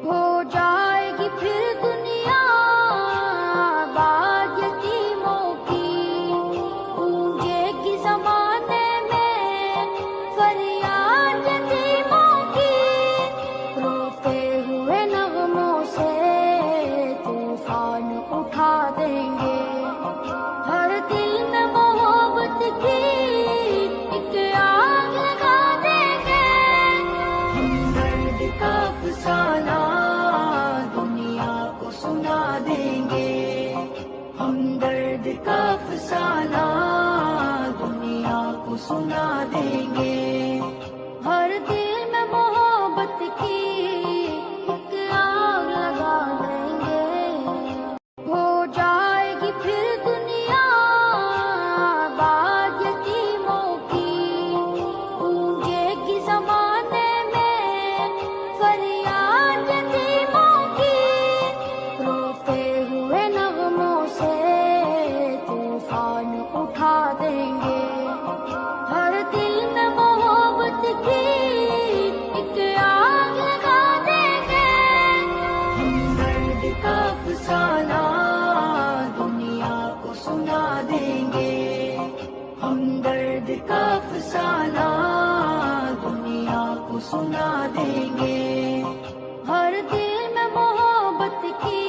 ہو جائے گی پھر دنیا آباد یتیموں کی، گونجے گی زمانے میں فریاد یتیموں کی، روتے ہوئے نغموں سے طوفان اٹھا دیں گے، ہر دل میں محبت کی ایک آگ لگا دیں گے، ہمدرد کا افسانہ دنیا کو سنا دیں گے، ہمدرد کا افسانہ دنیا کو سنا دیں گے، ہر دل میں محبت کی ایک آگ لگا دیں گے، ہو جائے گی پھر دنیا آباد یتیموں کی، گونجے گی زمانے میں فریاد یتیموں کی، روتے ہوئے نغموں سے طوفان اٹھا دیں گے، ہر دل میں محبت کی ایک آگ لگا دیں گے، ہمدرد کا افسانہ دنیا کو سنا دیں گے، ہمدرد کا افسانہ دنیا کو سنا دیں گے، ہر دل میں محبت کی